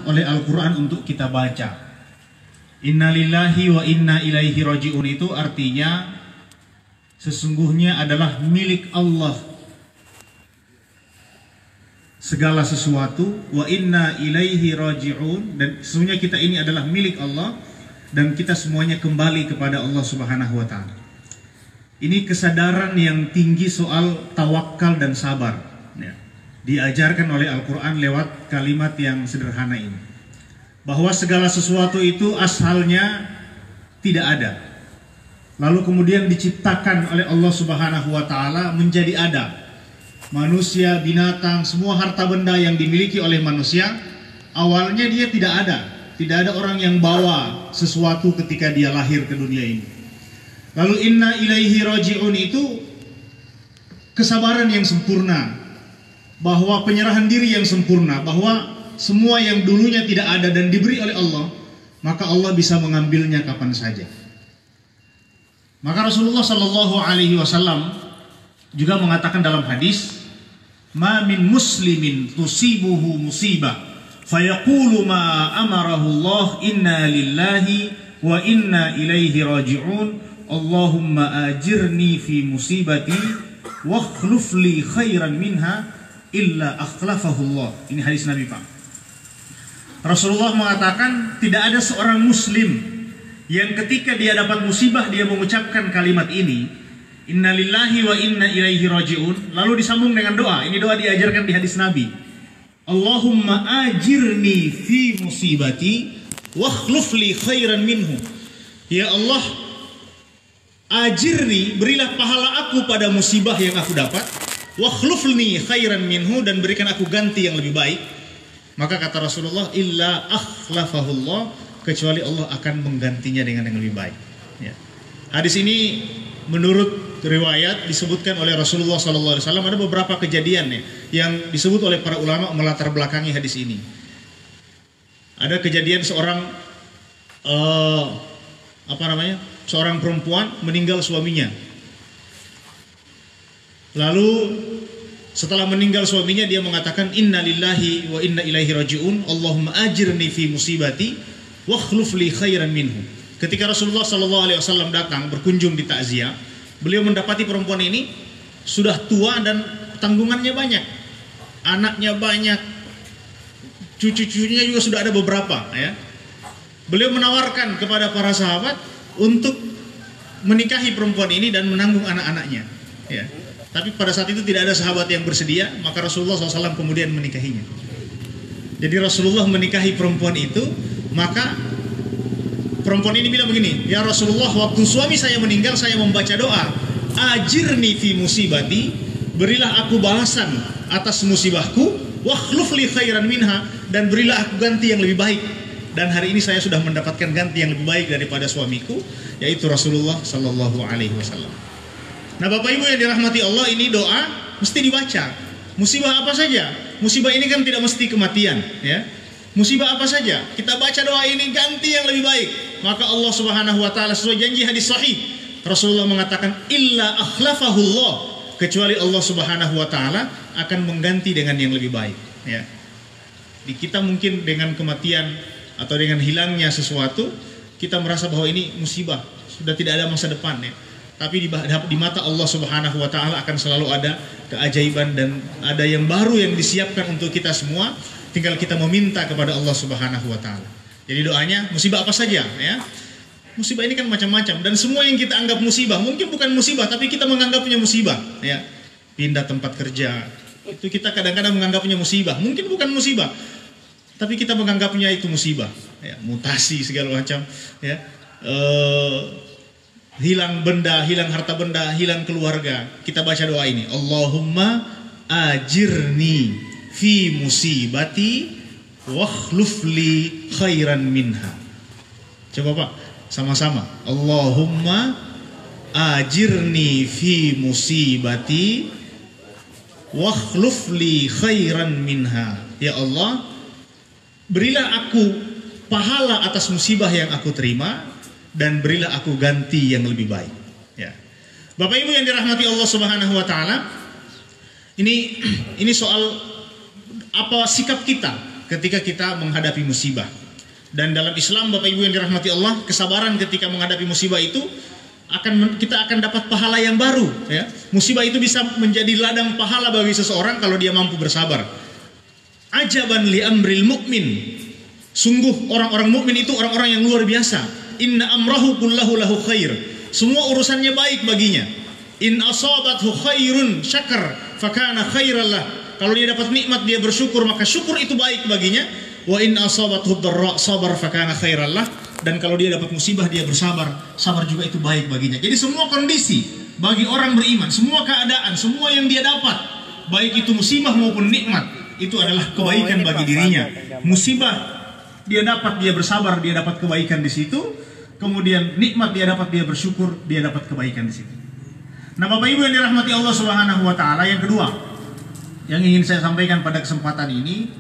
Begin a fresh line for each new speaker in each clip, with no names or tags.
oleh Al-Quran untuk kita baca. Inna lillahi wa inna ilaihi raji'un itu artinya sesungguhnya adalah milik Allah segala sesuatu, wa inna ilaihi raji'un, dan sesungguhnya kita ini adalah milik Allah dan kita semuanya kembali kepada Allah Subhanahu wa ta'ala. Ini kesadaran yang tinggi soal tawakal dan sabar ya. Diajarkan oleh Al-Quran lewat kalimat yang sederhana ini, bahwa segala sesuatu itu asalnya tidak ada, lalu kemudian diciptakan oleh Allah Subhanahu wa ta'ala menjadi ada. Manusia, binatang, semua harta benda yang dimiliki oleh manusia, awalnya dia tidak ada. Tidak ada orang yang bawa sesuatu ketika dia lahir ke dunia ini. Lalu inna ilaihi raji'un itu kesabaran yang sempurna, bahwa penyerahan diri yang sempurna, bahwa semua yang dulunya tidak ada dan diberi oleh Allah, maka Allah bisa mengambilnya kapan saja. Maka Rasulullah Shallallahu Alaihi Wasallam juga mengatakan dalam hadis, "Ma min muslimin tusibuhu musibah, fayaqulu ma amarahu Allah, inna lillahi wa inna ilaihi raji'un, Allahumma ajirni fi musibati, wa akhluf li khairan minha, illa akhlafahu Allah." Ini hadis Nabi Pak. Rasulullah mengatakan tidak ada seorang muslim yang ketika dia dapat musibah dia mengucapkan kalimat ini, inna lillahi wa inna ilaihi raji'un, lalu disambung dengan doa. Ini doa diajarkan di hadis Nabi, Allahumma ajirni fi musibati wa akhluf li khairan minhu. Ya Allah, ajirni, berilah pahala aku pada musibah yang aku dapat, wa akhlufni khairan minhu, dan berikan aku ganti yang lebih baik. Maka kata Rasulullah, illa akhlafahullah, kecuali Allah akan menggantinya dengan yang lebih baik ya. Hadis ini menurut riwayat disebutkan oleh Rasulullah SAW ada beberapa kejadian ya, yang disebut oleh para ulama melatar belakangi hadis ini. Ada kejadian seorang seorang perempuan meninggal suaminya. Lalu setelah meninggal suaminya dia mengatakan inna lillahi wa inna ilaihi raji'un, Allahumma ajirni fi musibati wa akhluf li khairan minhu. Ketika Rasulullah SAW datang berkunjung di takziah, beliau mendapati perempuan ini sudah tua dan tanggungannya banyak, anaknya banyak, cucu-cucunya juga sudah ada beberapa ya. Beliau menawarkan kepada para sahabat untuk menikahi perempuan ini dan menanggung anak-anaknya ya. Tapi pada saat itu tidak ada sahabat yang bersedia, maka Rasulullah SAW kemudian menikahinya. Jadi Rasulullah menikahi perempuan itu, maka perempuan ini bilang begini, ya Rasulullah, waktu suami saya meninggal saya membaca doa, ajirni fi musibati, berilah aku balasan atas musibahku, wa akhluf li khairan minha, dan berilah aku ganti yang lebih baik. Dan hari ini saya sudah mendapatkan ganti yang lebih baik daripada suamiku, yaitu Rasulullah Sallallahu Alaihi Wasallam. Nah Bapak Ibu yang dirahmati Allah, ini doa mesti dibaca. Musibah apa saja? Musibah ini kan tidak mesti kematian ya. Musibah apa saja, kita baca doa ini ganti yang lebih baik, maka Allah Subhanahu wa ta'ala sesuai janji hadis sahih, Rasulullah mengatakan illa akhlafahullah, kecuali Allah Subhanahu wa ta'ala akan mengganti dengan yang lebih baik ya. Di kita mungkin dengan kematian atau dengan hilangnya sesuatu kita merasa bahwa ini musibah, sudah tidak ada masa depan ya. Tapi di mata Allah Subhanahu wa ta'ala akan selalu ada keajaiban dan ada yang baru yang disiapkan untuk kita semua. Tinggal kita meminta kepada Allah Subhanahu wa ta'ala. Jadi doanya musibah apa saja ya. Musibah ini kan macam-macam, dan semua yang kita anggap musibah mungkin bukan musibah tapi kita menganggapnya musibah ya. Pindah tempat kerja itu kita kadang-kadang menganggapnya musibah, mungkin bukan musibah tapi kita menganggapnya itu musibah ya. Mutasi segala macam ya, hilang benda, hilang harta benda, hilang keluarga, kita baca doa ini, Allahumma ajirni fi musibati wa akhluf li khairan minha. Coba Pak, sama-sama, Allahumma ajirni fi musibati wa akhluf li khairan minha. Ya Allah, berilah aku pahala atas musibah yang aku terima dan berilah aku ganti yang lebih baik ya. Bapak Ibu yang dirahmati Allah Subhanahu wa taala, ini soal apa sikap kita ketika kita menghadapi musibah. Dan dalam Islam, Bapak Ibu yang dirahmati Allah, kesabaran ketika menghadapi musibah itu kita akan dapat pahala yang baru, ya. Musibah itu bisa menjadi ladang pahala bagi seseorang kalau dia mampu bersabar. Ajaban li amril mu'min. Sungguh orang-orang mukmin itu orang-orang yang luar biasa. Inna amrahu kullahu lahu khair. Semua urusannya baik baginya. In asabathu khairun syakar fakana khairallah. Kalau dia dapat nikmat dia bersyukur, maka syukur itu baik baginya. Wa in asabathu dharra sabar fakana khairallah. Dan kalau dia dapat musibah dia bersabar, sabar juga itu baik baginya. Jadi semua kondisi bagi orang beriman, semua keadaan, semua yang dia dapat, baik itu musibah maupun nikmat, itu adalah kebaikan bagi dirinya. Musibah dia dapat, dia bersabar, dia dapat kebaikan di situ. Kemudian nikmat dia dapat, dia bersyukur, dia dapat kebaikan di situ. Nah, Bapak Ibu yang dirahmati Allah Subhanahu wa taala, yang kedua yang ingin saya sampaikan pada kesempatan ini,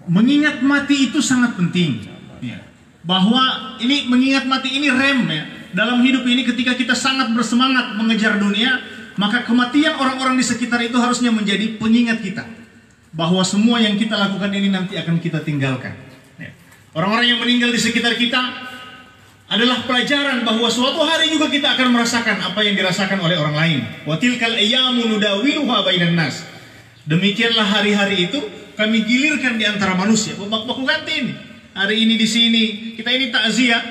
mengingat mati itu sangat penting. Ya. Bahwa ini mengingat mati ini rem, ya. Dalam hidup ini ketika kita sangat bersemangat mengejar dunia, maka kematian orang-orang di sekitar itu harusnya menjadi pengingat kita bahwa semua yang kita lakukan ini nanti akan kita tinggalkan. Ya. Orang-orang yang meninggal di sekitar kita adalah pelajaran bahwa suatu hari juga kita akan merasakan apa yang dirasakan oleh orang lain. Wa tilkal ayyamu nudawiluha bainan nas. Demikianlah hari-hari itu kami gilirkan di antara manusia. Baku ganti ini. Hari ini di sini, kita ini takziah,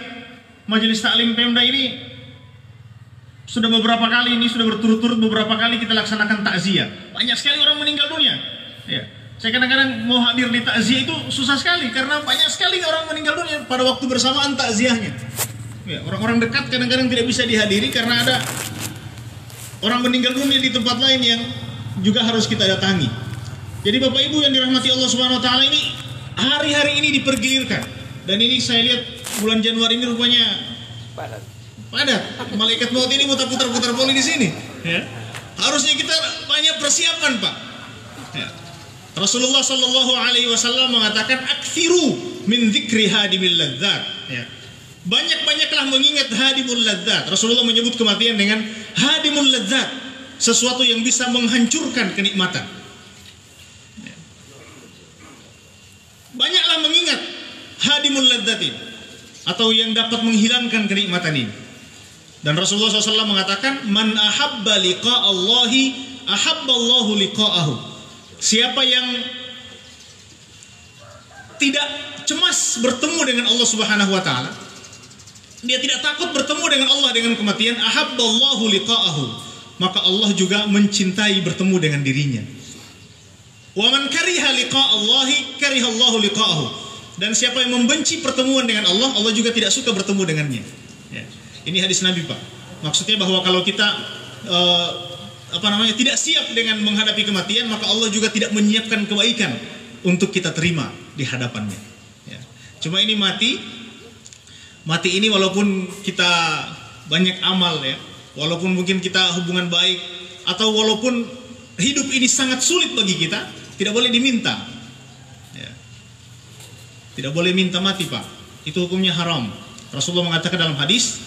Majelis Taklim Pemda ini sudah beberapa kali, ini sudah berturut-turut beberapa kali kita laksanakan takziah. Banyak sekali orang meninggal dunia. Ya. Saya kadang-kadang mau hadir di takziah itu susah sekali karena banyak sekali orang meninggal dunia pada waktu bersamaan takziahnya. Ya, orang-orang dekat kadang-kadang tidak bisa dihadiri karena ada orang meninggal dunia di tempat lain yang juga harus kita datangi. Jadi Bapak Ibu yang dirahmati Allah Subhanahu wa taala, ini hari-hari ini dipergilirkan. Dan ini saya lihat bulan Januari ini rupanya padat. Malaikat maut ini putar-putar poli di sini. Ya. Harusnya kita banyak persiapan, Pak. Ya. Rasulullah Shallallahu Alaihi Wasallam mengatakan, "Aktsiru min dzikri hadimil ladzat." Ya. Banyak-banyaklah mengingat hadimul ladzat. Rasulullah menyebut kematian dengan hadimul ladzat, sesuatu yang bisa menghancurkan kenikmatan. Banyaklah mengingat hadimul ladzatin, atau yang dapat menghilangkan kenikmatan ini. Dan Rasulullah SAW mengatakan, man ahabba liqa Allahi ahabba Allahu liqa'ahu. Siapa yang tidak cemas bertemu dengan Allah Subhanahu wa taala, dia tidak takut bertemu dengan Allah dengan kematian, ahabba Allahu liqa'ahu, maka Allah juga mencintai bertemu dengan dirinya. Wa man kariha liqa'allahi kariha Allahu liqa'ahu. Dan siapa yang membenci pertemuan dengan Allah, Allah juga tidak suka bertemu dengannya. Ya. Ini hadis Nabi, Pak. Maksudnya bahwa kalau kita tidak siap dengan menghadapi kematian, maka Allah juga tidak menyiapkan kebaikan untuk kita terima di hadapannya. Ya. Cuma ini mati ini walaupun kita banyak amal, ya, walaupun mungkin kita hubungan baik, atau walaupun hidup ini sangat sulit bagi kita, tidak boleh diminta. Ya. Tidak boleh minta mati, Pak. Itu hukumnya haram. Rasulullah mengatakan dalam hadis,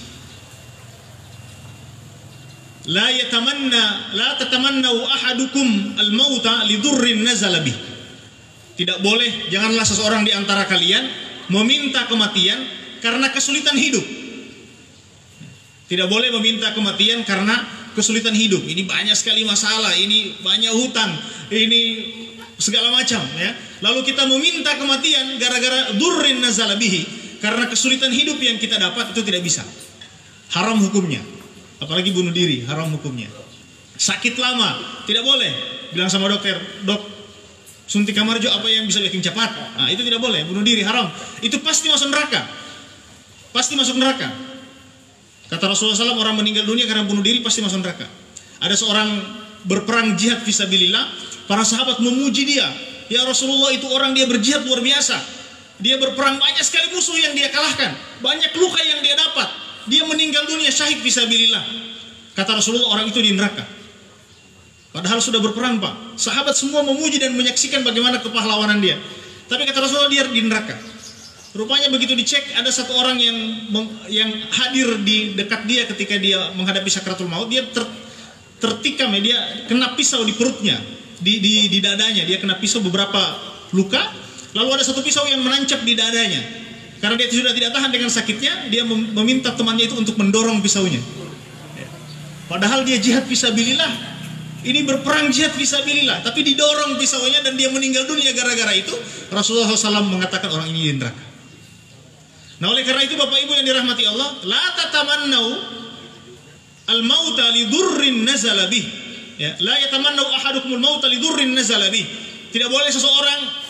la tatamannau ahadukum al-mauta lidurrin nazala bih. Tidak boleh, janganlah seseorang di antara kalian meminta kematian karena kesulitan hidup. Tidak boleh meminta kematian karena kesulitan hidup. Ini banyak sekali masalah, ini banyak hutang, ini segala macam, ya. Lalu kita meminta kematian gara-gara durrin nazala bihi, karena kesulitan hidup yang kita dapat, itu tidak bisa. Haram hukumnya. Apalagi bunuh diri, haram hukumnya. Sakit lama, tidak boleh. Bilang sama dokter, "Dok, suntik Kamarjo apa yang bisa bikin cepat?" Nah, itu tidak boleh, bunuh diri haram. Itu pasti masuk neraka. Pasti masuk neraka. Kata Rasulullah SAW, orang meninggal dunia karena bunuh diri pasti masuk neraka. Ada seorang berperang jihad fisabilillah. Para sahabat memuji dia. Ya Rasulullah, itu orang dia berjihad luar biasa. Dia berperang, banyak sekali musuh yang dia kalahkan. Banyak luka yang dia dapat. Dia meninggal dunia syahid fisabilillah. Kata Rasulullah, orang itu di neraka. Padahal sudah berperang, Pak. Sahabat semua memuji dan menyaksikan bagaimana kepahlawanan dia. Tapi kata Rasulullah, dia di neraka. Rupanya begitu dicek, ada satu orang yang hadir di dekat dia ketika dia menghadapi sakratul maut. Dia tertikam, ya, dia kena pisau di perutnya. di dadanya, dia kena pisau beberapa luka, lalu ada satu pisau yang menancap di dadanya. Karena dia sudah tidak tahan dengan sakitnya, dia meminta temannya itu untuk mendorong pisaunya. Padahal dia jihad fisabilillah, ini berperang jihad fisabilillah, tapi didorong pisaunya dan dia meninggal dunia gara-gara itu. Rasulullah SAW mengatakan orang ini di neraka. Nah, oleh karena itu Bapak Ibu yang dirahmati Allah, la tatamannau al-mauta li durrin nazala bih. Ya, la yatamannau ahadukumul mauta li durrin nazala bih. Tidak boleh seseorang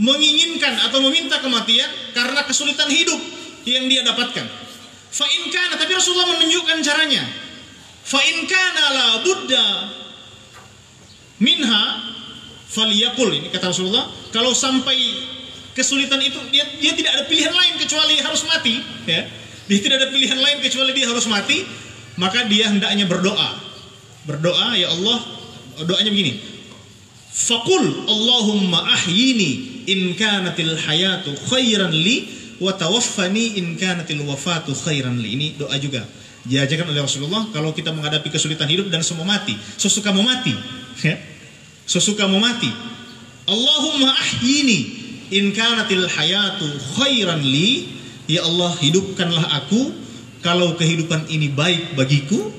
menginginkan atau meminta kematian karena kesulitan hidup yang dia dapatkan. Fa in kana, tapi Rasulullah menunjukkan caranya. Fa in kana la budda minha falyaqul. Ini kata Rasulullah, kalau sampai kesulitan itu dia tidak ada pilihan lain kecuali harus mati, ya. Dia tidak ada pilihan lain kecuali dia harus mati, maka dia hendaknya berdoa. Berdoa, ya Allah, doanya begini. Faqul Allahumma ahyini in kanatil hayatu khairan li wa tawaffani in kanatil wafatu khairan li. Ini doa juga diajarkan oleh Rasulullah kalau kita menghadapi kesulitan hidup dan semua mati, sesuka mau mati, ya. Sesuka mau mati. Allahumma ahyini in kanatil hayatu khairan li, ya Allah hidupkanlah aku kalau kehidupan ini baik bagiku,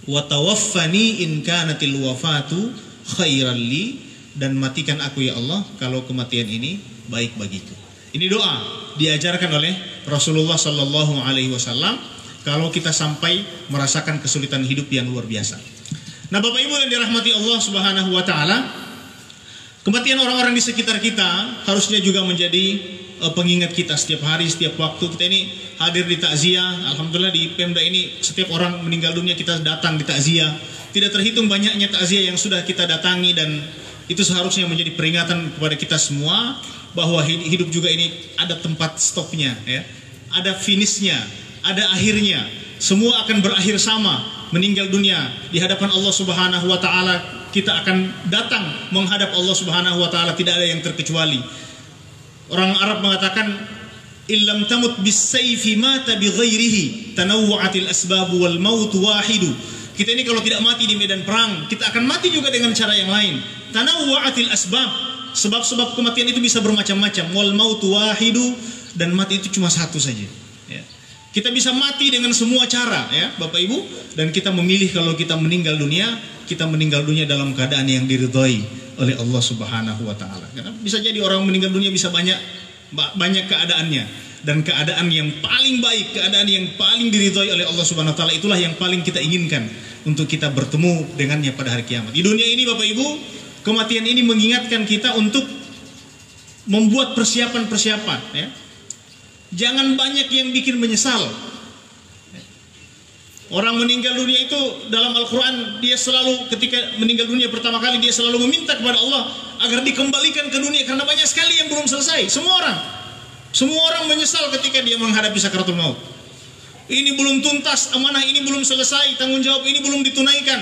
wa tawaffani in kanatil wafatu khairan li, dan matikan aku ya Allah kalau kematian ini baik bagiku. Ini doa diajarkan oleh Rasulullah sallallahu alaihi wasallam kalau kita sampai merasakan kesulitan hidup yang luar biasa. Nah, Bapak Ibu yang dirahmati Allah Subhanahu wa taala, kematian orang-orang di sekitar kita harusnya juga menjadi pengingat kita setiap hari, setiap waktu. Kita ini hadir di takziah. Alhamdulillah di Pemda ini setiap orang meninggal dunia kita datang di takziah. Tidak terhitung banyaknya takziah yang sudah kita datangi, dan itu seharusnya menjadi peringatan kepada kita semua bahwa hidup juga ini ada tempat stopnya, ya. Ada finishnya, ada akhirnya. Semua akan berakhir sama, meninggal dunia di hadapan Allah Subhanahu wa taala. Kita akan datang menghadap Allah Subhanahu wa taala, tidak ada yang terkecuali. Orang Arab mengatakan illam tamut bis-sayfi mata bi ghairihi tanawwa'atil asbab wal maut wahidu. Kita ini kalau tidak mati di medan perang, kita akan mati juga dengan cara yang lain. Tanawwa'atil asbab, sebab-sebab kematian itu bisa bermacam-macam. Wal maut wahidu, dan mati itu cuma satu saja, ya. Kita bisa mati dengan semua cara, ya Bapak Ibu, dan kita memilih kalau kita meninggal dunia, kita meninggal dunia dalam keadaan yang diridhoi oleh Allah Subhanahu wa taala. Karena bisa jadi orang meninggal dunia bisa banyak keadaannya, dan keadaan yang paling baik, keadaan yang paling diridhoi oleh Allah Subhanahu wa taala itulah yang paling kita inginkan untuk kita bertemu dengannya pada hari kiamat. Di dunia ini Bapak Ibu, kematian ini mengingatkan kita untuk membuat persiapan-persiapan, ya. Jangan banyak yang bikin menyesal. Orang meninggal dunia itu dalam Al-Quran, dia selalu ketika meninggal dunia pertama kali dia selalu meminta kepada Allah agar dikembalikan ke dunia, karena banyak sekali yang belum selesai. Semua orang menyesal ketika dia menghadapi sakaratul maut. Ini belum tuntas, amanah ini belum selesai, tanggung jawab ini belum ditunaikan.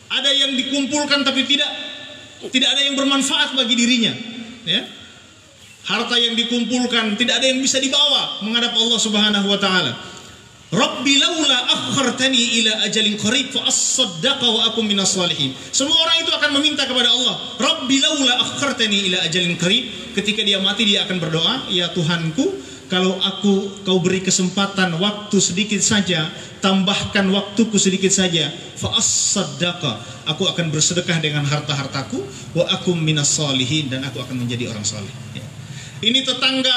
Ada yang dikumpulkan tapi tidak ada yang bermanfaat bagi dirinya, ya. Harta yang dikumpulkan tidak ada yang bisa dibawa menghadap Allah Subhanahu wa taala. Rabbi laula akhartani ila ajalin qarib fa asaddaqa wa akum minas salihin. Semua orang itu akan meminta kepada Allah, Rabbi laula akhartani ila ajalin qarib. Ketika dia mati dia akan berdoa, ya Tuhanku, kalau kau beri kesempatan waktu sedikit saja, tambahkan waktuku sedikit saja, fa asaddaqa, aku akan bersedekah dengan harta-hartaku, wa akum minas salihin, dan aku akan menjadi orang saleh. Ya. Ini tetangga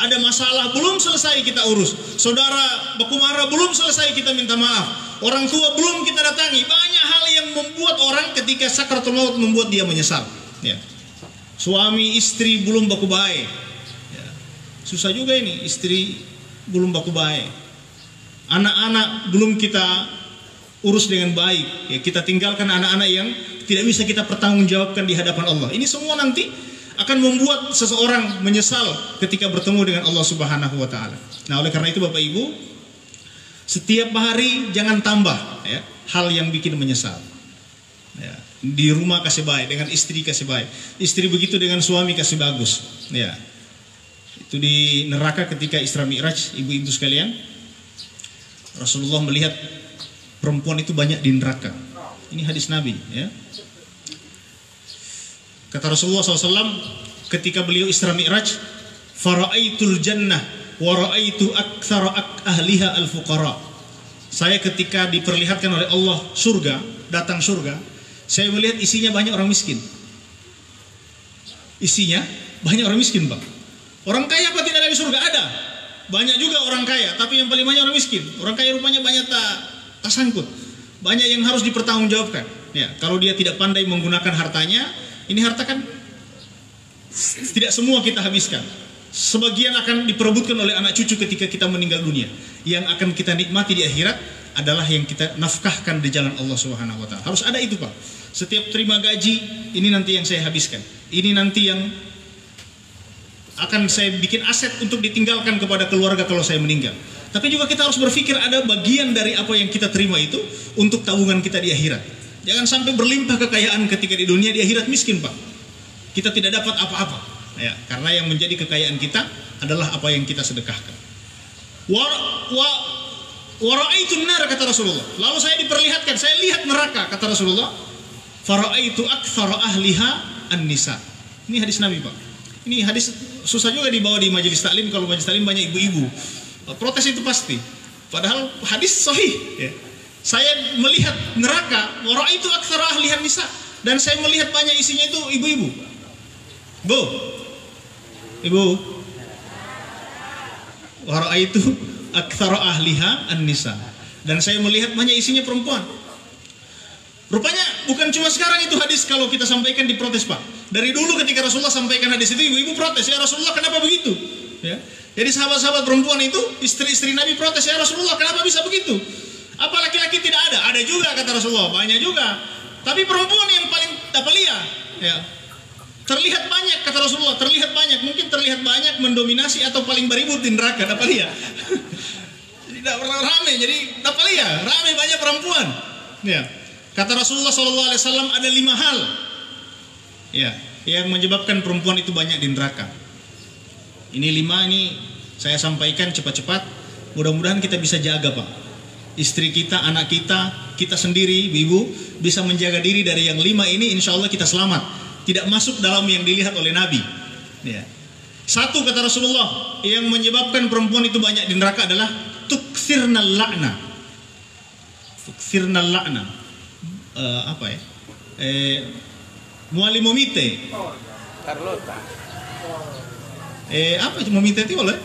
ada masalah belum selesai kita urus, saudara baku marah belum selesai kita minta maaf, orang tua belum kita datangi. Banyak hal yang membuat orang ketika sakaratul maut membuat dia menyesal, ya. Suami istri belum baku baik, ya. Susah juga ini, istri belum baku baik, anak-anak belum kita urus dengan baik, ya. Kita tinggalkan anak-anak yang tidak bisa kita pertanggungjawabkan di hadapan Allah. Ini semua nanti akan membuat seseorang menyesal ketika bertemu dengan Allah Subhanahu wa taala. Nah, oleh karena itu Bapak Ibu, setiap hari jangan tambah, ya, hal yang bikin menyesal. Ya, di rumah kasih baik, dengan istri kasih baik. Istri begitu dengan suami kasih bagus, ya. Itu di neraka ketika Isra Mi'raj, ibu-ibu sekalian, Rasulullah melihat perempuan itu banyak di neraka. Ini hadis Nabi, ya. Kata Rasulullah SAW ketika beliau Isra Mi'raj, fara'aitul jannah wa ra'aitu aktsara ahliha al-fuqara. Saya ketika diperlihatkan oleh Allah surga, datang surga, saya melihat isinya banyak orang miskin. Isinya banyak orang miskin, Pak. Orang kaya apa tidak ada di surga? Ada. Banyak juga orang kaya, tapi yang paling banyak orang miskin. Orang kaya rupanya banyak tak sangkut. Banyak yang harus dipertanggungjawabkan. Ya, kalau dia tidak pandai menggunakan hartanya, ini harta kan tidak semua kita habiskan. Sebagian akan diperebutkan oleh anak cucu ketika kita meninggal dunia. Yang akan kita nikmati di akhirat adalah yang kita nafkahkan di jalan Allah Subhanahu wa taala. Harus ada itu, Pak. Setiap terima gaji, ini nanti yang saya habiskan. Ini nanti yang akan saya bikin aset untuk ditinggalkan kepada keluarga kalau saya meninggal. Tapi juga kita harus berpikir ada bagian dari apa yang kita terima itu untuk tabungan kita di akhirat. Jangan sampai berlimpah kekayaan ketika di dunia, di akhirat miskin, Pak. Kita tidak dapat apa-apa. Ya, karena yang menjadi kekayaan kita adalah apa yang kita sedekahkan. Wa ra'aitun nar, kata Rasulullah. Lalu saya diperlihatkan, saya lihat neraka, kata Rasulullah. Fara'aitu aktsara ahliha an-nisa. Ini hadis Nabi, Pak. Ini hadis susah juga dibawa di majelis taklim, kalau majelis taklim banyak ibu-ibu. Protes itu pasti. Padahal hadis sahih, ya. Saya melihat neraka, wa ra'aitu aktsara ahliha an-nisa, dan saya melihat banyak isinya itu ibu-ibu. Bu. Ibu. Wa ra'aitu aktsara ahliha an-nisa. Dan saya melihat banyak isinya perempuan. Rupanya bukan cuma sekarang itu hadis kalau kita sampaikan diprotes, Pak. Dari dulu ketika Rasulullah sampaikan hadis itu, ibu-ibu protes, ya Rasulullah kenapa begitu? Ya. Jadi sahabat-sahabat perempuan itu, istri-istri Nabi protes, ya Rasulullah kenapa bisa begitu? Apa laki-laki tidak ada? Ada juga, kata Rasulullah, banyak juga. Tapi perempuan yang paling dapalia, ya. Terlihat banyak, kata Rasulullah, terlihat banyak, mungkin terlihat banyak mendominasi atau paling beribut di neraka, dapalia. Tidak ramai, jadi dapalia, ramai banyak perempuan. Ya. Kata Rasulullah SAW ada 5 hal, ya, yang menyebabkan perempuan itu banyak di neraka. Ini 5, ini saya sampaikan cepat-cepat. Mudah-mudahan kita bisa jaga, Pak. Istri kita, anak kita, kita sendiri, ibu, bisa menjaga diri dari yang 5 ini. Insya Allah kita selamat, tidak masuk dalam yang dilihat oleh Nabi. Ya. 1, kata Rasulullah, yang menyebabkan perempuan itu banyak di neraka adalah tukthirnal la'na. Tukthirnal la'na. Apa ya? Muali momite.
Carlota.
Apa itu momite itu oleh?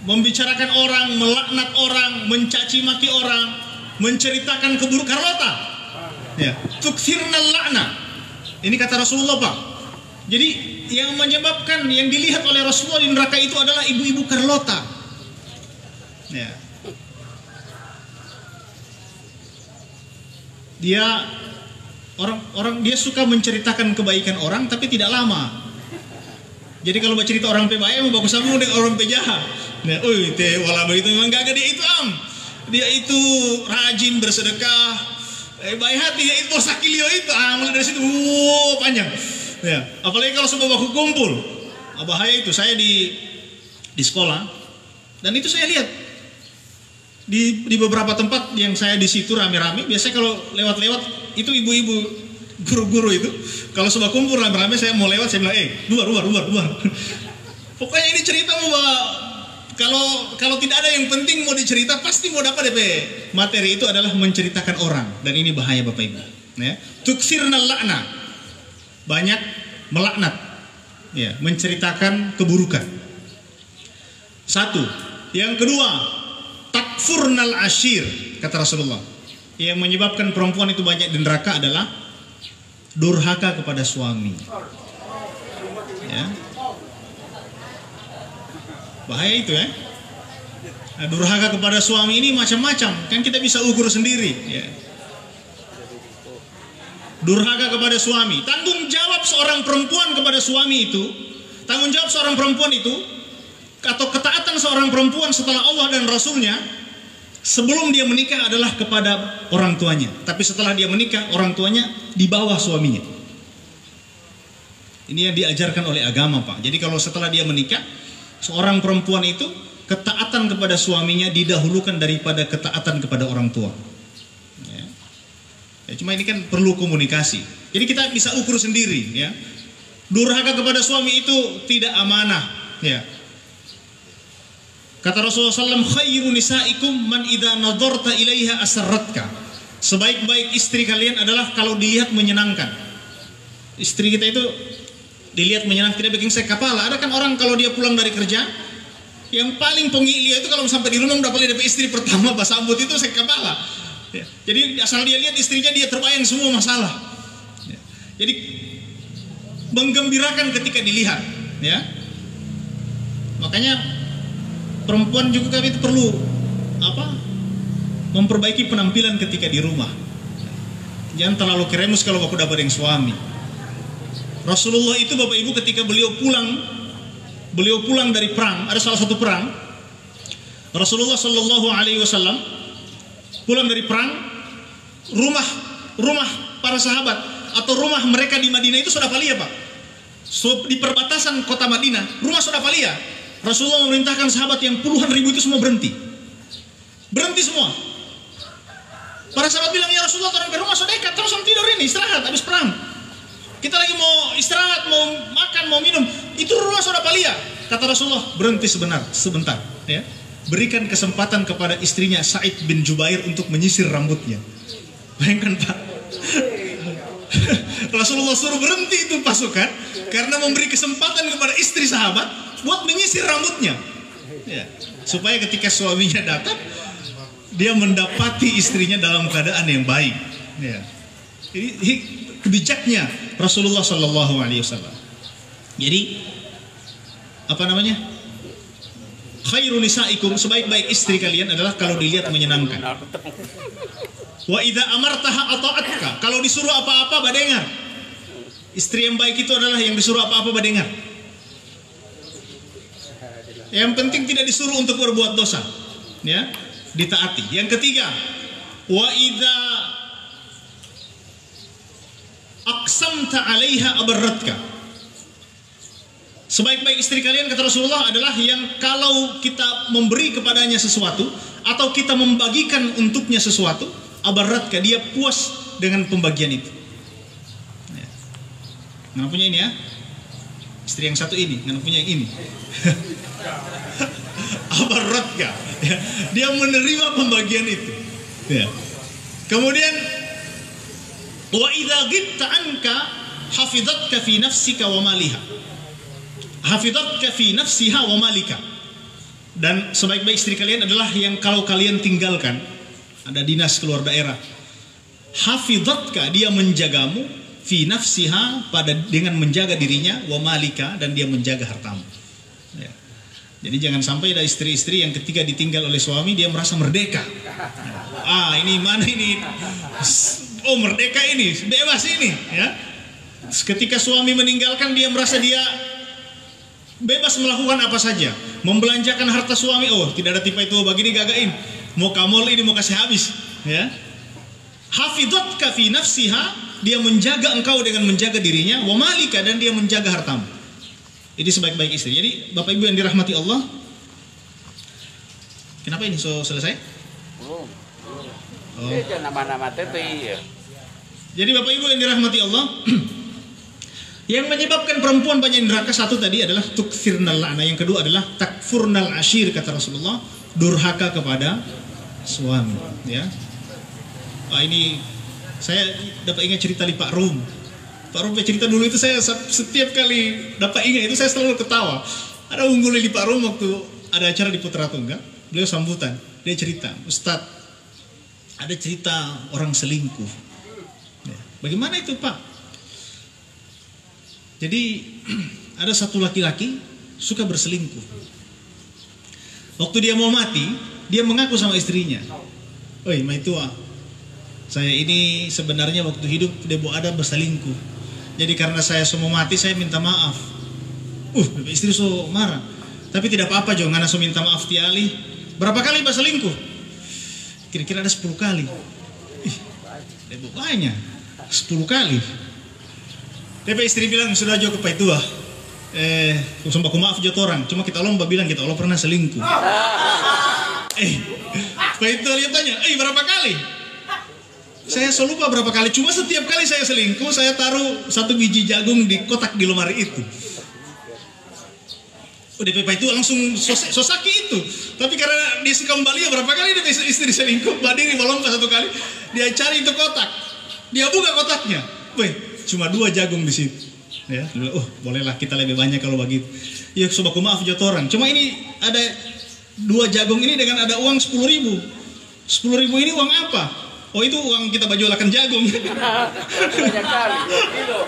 Membicarakan orang, melaknat orang, mencaci maki orang, menceritakan keburukan. Carlota. Ya, tukthirnal la'na. Ini kata Rasulullah, Pak. Jadi yang menyebabkan, yang dilihat oleh Rasulullah di neraka itu adalah ibu-ibu Carlota. Ya. Dia dia suka menceritakan kebaikan orang tapi tidak lama. Jadi kalau bercerita orang baik mau bagus sama dengan orang jahat. Nah, teh wala begitu memang gak dia itu Dia itu rajin bersedekah, baik hati, dia itu sakilio itu. Mulai dari situ panjang. Ya, apalagi kalau sebuah baku kumpul. Bahaya itu. Saya di sekolah dan itu saya lihat di beberapa tempat yang saya di situ rame-rame. Biasanya kalau lewat-lewat itu ibu-ibu guru-guru itu kalau sudah kumpul rame-rame, saya mau lewat, saya bilang luar. Pokoknya ini cerita kalau tidak ada yang penting mau dicerita, pasti mau dapat DP. Materi itu adalah menceritakan orang, dan ini bahaya Bapak Ibu. Ya, tuksirnal la'na, banyak melaknat, ya, menceritakan keburukan. 1. Yang kedua, takfurnal ashir, kata Rasulullah. Yang menyebabkan perempuan itu banyak di neraka adalah durhaka kepada suami. Ya. Bahaya itu, ya. Nah, durhaka kepada suami ini macam-macam, kan kita bisa ukur sendiri, ya. Durhaka kepada suami, tanggung jawab seorang perempuan kepada suami itu, tanggung jawab seorang perempuan itu, atau ketaatan seorang perempuan setelah Allah dan Rasulnya, sebelum dia menikah adalah kepada orang tuanya. Tapi setelah dia menikah, orang tuanya di bawah suaminya. Ini yang diajarkan oleh agama, Pak. Jadi kalau setelah dia menikah, seorang perempuan itu ketaatan kepada suaminya didahulukan daripada ketaatan kepada orang tua. Ya, cuma ini kan perlu komunikasi. Jadi kita bisa ukur sendiri ya. Durhaka kepada suami itu tidak amanah ya. Kata Rasulullah SAW, khairu nisaikum man idza nadarta ilaiha asarratka. Sebaik-baik istri kalian adalah kalau dilihat menyenangkan. Istri kita itu dilihat menyenangkan, tidak bikin saya kepala. Ada kan orang kalau dia pulang dari kerja, yang paling pengilih itu kalau sampai di rumah udah paling dapat istri pertama pas sambut itu saya kepala. Ya. Jadi asal dia lihat istrinya dia terbayang semua masalah. Ya. Jadi menggembirakan ketika dilihat, ya. Makanya perempuan juga itu perlu memperbaiki penampilan ketika di rumah. Jangan terlalu keremus kalau aku dapat yang suami. Rasulullah itu Bapak Ibu ketika beliau pulang dari perang, ada salah satu perang, Rasulullah Shallallahu Alaihi Wasallam pulang dari perang, rumah para sahabat atau rumah mereka di Madinah itu sudah palia Pak. So, di perbatasan kota Madinah, rumah sudah palia. Rasulullah memerintahkan sahabat yang puluhan ribu itu semua berhenti semua. Para sahabat bilang, ya Rasulullah, orang ke rumah sudah dekat, terus tidur ini, istirahat habis perang. Kita lagi mau istirahat, mau makan, mau minum, itu rumah sudah palia. Kata Rasulullah, berhenti sebentar, ya. Berikan kesempatan kepada istrinya Sa'id bin Jubair untuk menyisir rambutnya. Bayangkan Pak, Rasulullah suruh berhenti itu pasukan karena memberi kesempatan kepada istri sahabat buat menyisir rambutnya, ya. Supaya ketika suaminya datang, dia mendapati istrinya dalam keadaan yang baik, ya. Ini kebijaknya Rasulullah Shallallahu Alaihi Wasallam. Jadi khairu nisaikum, sebaik-baik istri kalian adalah kalau dilihat menyenangkan. Wa idza amartaha ata'atka, kalau disuruh apa-apa badengar. Istri yang baik itu adalah yang disuruh apa-apa badengar. Yang penting tidak disuruh untuk berbuat dosa, ya, ditaati. Yang ketiga, wa idza aqsamta 'alaiha abarratka. Sebaik-baik istri kalian kata Rasulullah adalah yang kalau kita memberi kepadanya sesuatu atau kita membagikan untuknya sesuatu, abarratka, dia puas dengan pembagian itu. Ya. Nggak punya ini ya, istri yang satu ini, nggak punya yang ini. Abarratka, ya. Dia menerima pembagian itu. Ya. Kemudian wa idza ghibta anka hafizatka fi nafsika wa maliha. Hafizatka fi nafsiha wa malika. Dan sebaik-baik istri kalian adalah yang kalau kalian tinggalkan, ada dinas keluar daerah, hafizatka, dia menjagamu, fi nafsiha, dengan menjaga dirinya, wa malika, dan dia menjaga hartamu, ya. Jadi jangan sampai ada istri-istri yang ketika ditinggal oleh suami dia merasa merdeka. Ini mana ini? Oh, merdeka ini, bebas ini, ya. Ketika suami meninggalkan dia merasa dia bebas melakukan apa saja, membelanjakan harta suami. Oh, tidak ada tipe itu begini gagain, mau kamol ini mau kasih habis, ya. Hafizatka fi nafsiha, dia menjaga engkau dengan menjaga dirinya, wa malika, dan dia menjaga hartamu. Ini sebaik-baik istri. Jadi Bapak Ibu yang dirahmati Allah, kenapa ini selesai? Oh. Jadi Bapak Ibu yang dirahmati Allah, yang menyebabkan perempuan banyak neraka, satu tadi adalah tukfirnal la'na, yang kedua adalah takfurnal ashir, kata Rasulullah, durhaka kepada suami, ya. Ini saya dapat ingat cerita di Pak Rum. Pak Rum cerita dulu itu, saya setiap kali dapat ingat itu saya selalu ketawa. Ada unggul di Pak Rum waktu ada acara di Putra Tunggal, beliau sambutan, dia cerita, Ustadz, ada cerita orang selingkuh. Ya. Bagaimana itu Pak? Jadi ada satu laki-laki suka berselingkuh. Waktu dia mau mati, dia mengaku sama istrinya, "Oi, maitua, saya ini sebenarnya waktu hidup debo ada berselingkuh. Jadi karena saya semua mati, saya minta maaf." Istri so marah. Tapi tidak apa-apa jo, ngana so minta maaf tiali. Berapa kali berselingkuh? Kira-kira ada 10 kali. Debo banyak, 10 kali. Tapi istri bilang, sudah jauh ke paitua, sumpah aku maaf jatuh orang, cuma kita Allah bilang kita Allah pernah selingkuh. Paitua dia tanya, berapa kali? Saya selalu lupa berapa kali. Cuma setiap kali saya selingkuh, saya taruh 1 biji jagung di kotak di lemari itu. DP itu langsung sosaki itu. Tapi karena dia suka kembali, berapa kali dia istri selingkuh, berdiri melompat 1 kali, dia cari itu kotak, dia buka kotaknya, cuma 2 jagung di situ. Ya, oh bolehlah kita lebih banyak kalau begitu. Ya coba maaf jatuh orang. Cuma ini ada 2 jagung ini dengan ada uang 10.000. 10.000 ini uang apa? Oh itu uang kita bajolakan jagung.
Banyak kali, 2 kilo.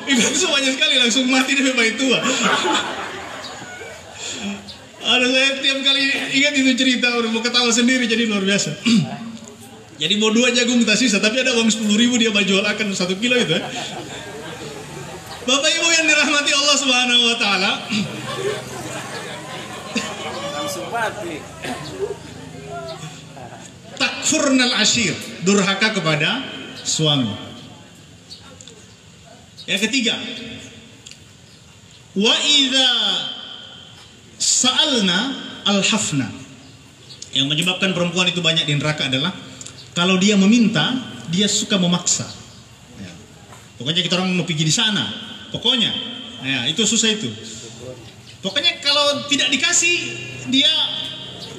Itu banyak sekali, langsung mati deh bayi tua. Ada saya tiap kali ingat itu cerita, udah mau ketawa sendiri, jadi luar biasa. Jadi mau 2 jagung kita sisa, tapi ada uang 10.000 dia bajolakan 1 kilo itu. Bapak Ibu yang dirahmati Allah Subhanahu Wa Taala.
Langsung mati.
Takfurnal ashir, durhaka kepada suami. Yang ketiga, wa idza sa'alna al-hafna. Yang menyebabkan perempuan itu banyak di neraka adalah kalau dia meminta, dia suka memaksa. Ya. Pokoknya kita orang mau pergi di sana, pokoknya, ya, itu susah itu. Pokoknya kalau tidak dikasih, dia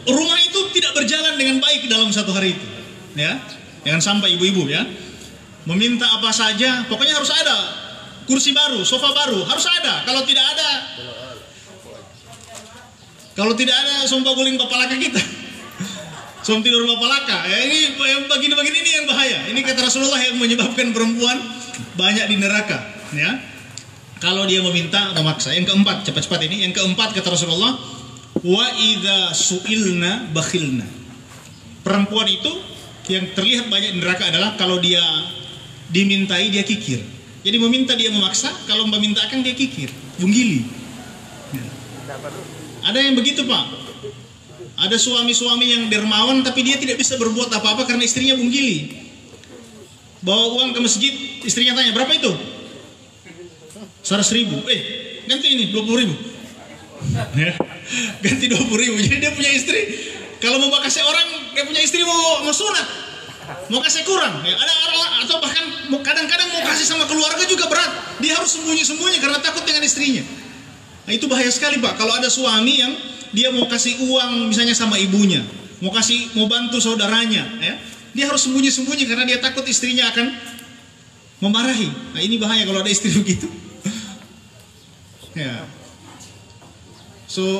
rumah itu tidak berjalan dengan baik dalam 1 hari itu, ya. Jangan sampai ibu-ibu ya meminta apa saja, pokoknya harus ada kursi baru, sofa baru, harus ada. Kalau tidak ada, sumpah guling papalaka kita, sumpah tidur papalaka. Ya ini begini ini yang bahaya. Ini kata Rasulullah yang menyebabkan perempuan banyak di neraka, ya. Kalau dia meminta, memaksa. Yang keempat, cepat-cepat ini. Yang keempat kata Rasulullah, wa idza su'ilna bakhilna. Perempuan itu yang terlihat banyak di neraka adalah kalau dia dimintai dia kikir. Jadi meminta dia memaksa, kalau memintakan dia kikir, bunggili. Ya. Ada yang begitu Pak. Ada suami-suami yang dermawan tapi dia tidak bisa berbuat apa-apa karena istrinya bunggili. Bawa uang ke masjid, istrinya tanya berapa itu? 100.000. Ganti ini 20.000. Ya. Ganti 20.000. Jadi dia punya istri, kalau mau kasih orang, dia punya istri mau sunat, mau kasih kurang. Ya, ada atau bahkan kadang-kadang mau kasih sama keluarga juga berat. Dia harus sembunyi-sembunyi karena takut dengan istrinya. Nah, itu bahaya sekali Pak. Kalau ada suami yang dia mau kasih uang misalnya sama ibunya, mau bantu saudaranya, ya, dia harus sembunyi-sembunyi karena dia takut istrinya akan memarahi. Nah, ini bahaya kalau ada istri begitu. Ya.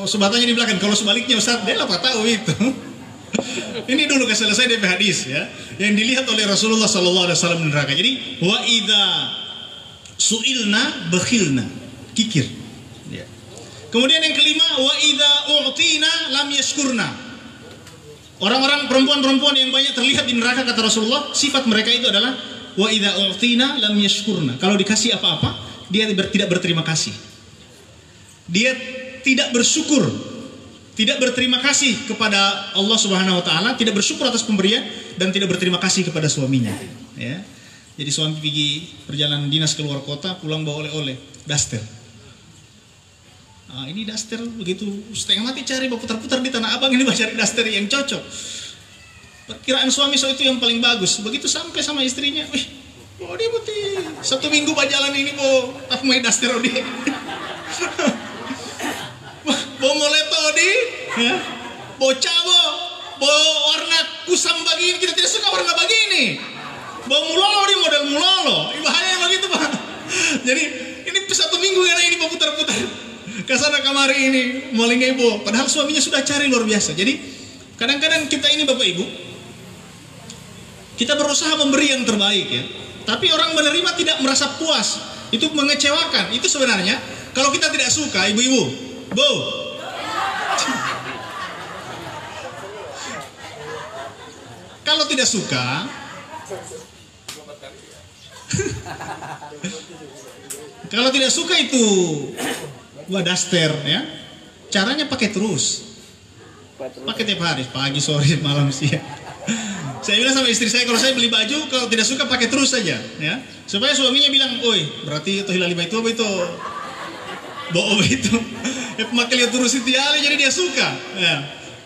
Sebatanya di belakang. Kalau sebaliknya Ustaz, dia apa tahu itu. Ini dulu selesai dari hadis ya, yang dilihat oleh Rasulullah SAW di neraka. Jadi wa idza su'ilna bakhilna, kikir. Ya. Kemudian yang kelima, wa idza u'tina lam yashkurna. Orang-orang perempuan-perempuan yang banyak terlihat di neraka kata Rasulullah, sifat mereka itu adalah wa idza u'tina lam yashkurna. Kalau dikasih apa-apa, dia tidak berterima kasih. Dia tidak bersyukur, tidak berterima kasih kepada Allah Subhanahu Wa Taala, tidak bersyukur atas pemberian dan tidak berterima kasih kepada suaminya. Ya. Jadi suami pergi perjalanan dinas keluar kota, pulang bawa oleh-oleh, daster. Nah, ini daster begitu setengah mati cari, putar-putar di Tanah Abang ini cari daster yang cocok. Perkiraan suami itu yang paling bagus. Begitu sampai sama istrinya, oh dia putih 1 minggu berjalan ini aku main daster dia. Bawa moleto di, ya, bawa cabo, bawa warna kusam begini, kita tidak suka warna begini. Bawa mulolo di model mulolo, bahaya begitu Pak. Jadi ini 1 minggu karena ini mau putar-putar kesana kamari ini, maling ibu. Padahal suaminya sudah cari luar biasa. Jadi kadang-kadang kita ini Bapak Ibu, kita berusaha memberi yang terbaik ya. Tapi orang menerima tidak merasa puas, itu mengecewakan. Itu sebenarnya kalau kita tidak suka ibu-ibu, Bu. Kalau tidak suka, kalau tidak suka itu daster ya. Caranya pakai terus. Pakai tiap hari, pagi, sore, malam, siang. Saya bilang sama istri saya, kalau saya beli baju, kalau tidak suka pakai terus saja ya. Supaya suaminya bilang, "Oi, berarti itu hilali itu apa itu?" Bohong itu. Ya pemakai lihat terus itu ya, jadi dia suka. Ya.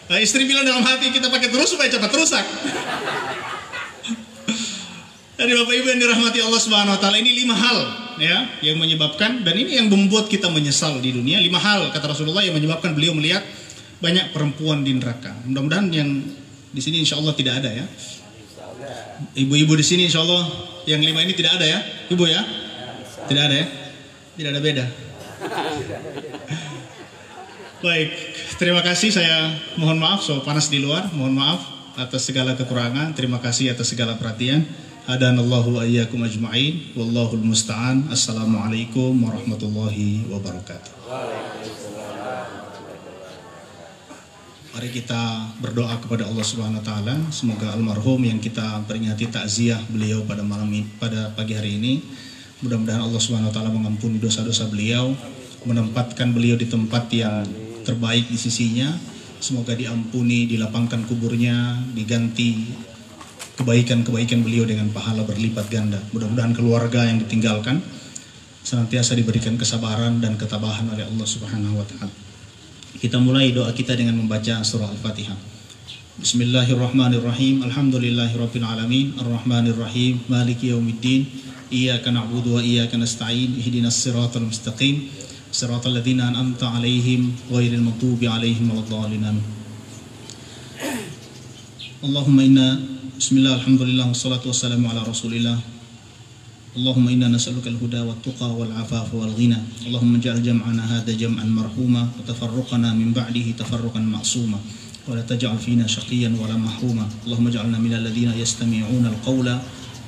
Nah, istri bilang dalam hati kita pakai terus supaya cepat rusak. Dari Bapak Ibu yang dirahmati Allah Subhanahu wa taala, ini 5 hal ya yang menyebabkan, dan ini yang membuat kita menyesal di dunia. 5 hal kata Rasulullah yang menyebabkan beliau melihat banyak perempuan di neraka. Mudah-mudahan yang di sini insya Allah tidak ada ya. Ibu-ibu di sini insya Allah yang 5 ini tidak ada ya, Ibu ya? Tidak ada ya? Tidak ada beda. Baik, terima kasih. Saya mohon maaf so panas di luar. Mohon maaf atas segala kekurangan. Terima kasih atas segala perhatian. Hadanallahu wa iyyakum ajma'in. Wallahul musta'an. Assalamualaikum warahmatullahi wabarakatuh. Mari kita berdoa kepada Allah Subhanahu wa taala, semoga almarhum yang kita peringati takziah beliau pada pada pagi hari ini, mudah-mudahan Allah Subhanahu wa taala mengampuni dosa-dosa beliau, menempatkan beliau di tempat yang terbaik di sisinya. Semoga diampuni, dilapangkan kuburnya, diganti kebaikan-kebaikan beliau dengan pahala berlipat ganda. Mudah-mudahan keluarga yang ditinggalkan senantiasa diberikan kesabaran dan ketabahan oleh Allah Subhanahu wa taala. Kita mulai doa kita dengan membaca surah Al-Fatihah. Bismillahirrahmanirrahim. Alhamdulillahirabbil alamin, arrahmanirrahim, maliki yaumiddin. Iyyaka na'budu wa iyyaka nasta'in. Ihdinas siratal mustaqim. Siratal ladzina an'amta 'alaihim ghairil maghdubi 'alaihim waladdallin. Allahumma inna bismillah alhamdulillah wassalatu wassalamu ala rasulillah. Allahumma inna nas'aluka al-huda wat-tuqa wal-'afafa wal-ghina. Allahumma ij'al jam'ana hadha jam'an marhuma wa tafarruqana min ba'dihi tafarruqan ma'suma wa la taj'al fina shaqiyyan wa la mahruma. Allahumma ij'alna minal ladzina yastami'una al-qawla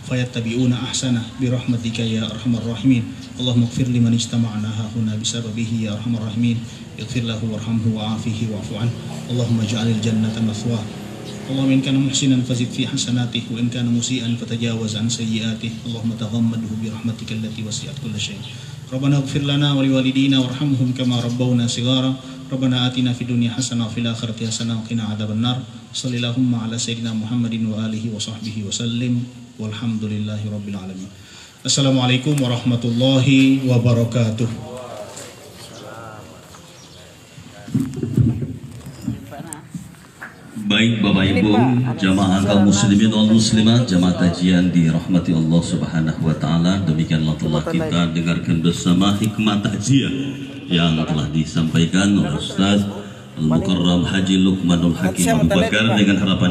fayattabi'una ahsana bi rahmatika ya arhamar rahimin. Allahumma ighfir liman ijtama'na hahuna bisababihi ya arhamar rahimin. Ighfir lahu warhamhu wa'afihi wa'fu anhu. Allahumma ij'alil jannata mathwah. Allahumma in kana muhsinan fazid fi hasanatihi wa in kana musii'an fatajawaz an sayyi'atihi. Allahumma taghammadhu bi rahmatika allati wasi'at kulla shay'. Rabbana ighfir lana wa liwalidina warhamhum kama rabbawna shighara. Rabbana atina fid dunya hasanah wa fil akhirati hasanah wa qina adzabannar. Shallallahu ala sayyidina Muhammadin wa alihi wa sahbihi wa sallim. Walhamdulillahi rabbil alamin. Assalamualaikum warahmatullahi wabarakatuh.
Baik Bapak Ibu, jamaah kaum muslimin wal muslimat, jamaah kajian dirahmati Allah Subhanahu wa taala. Demikianlah telah kita dengarkan bersama hikmah takziah yang telah disampaikan oleh Ustaz Al-Mukarram Haji Luqmanul Hakim Abu Bakar dengan harapan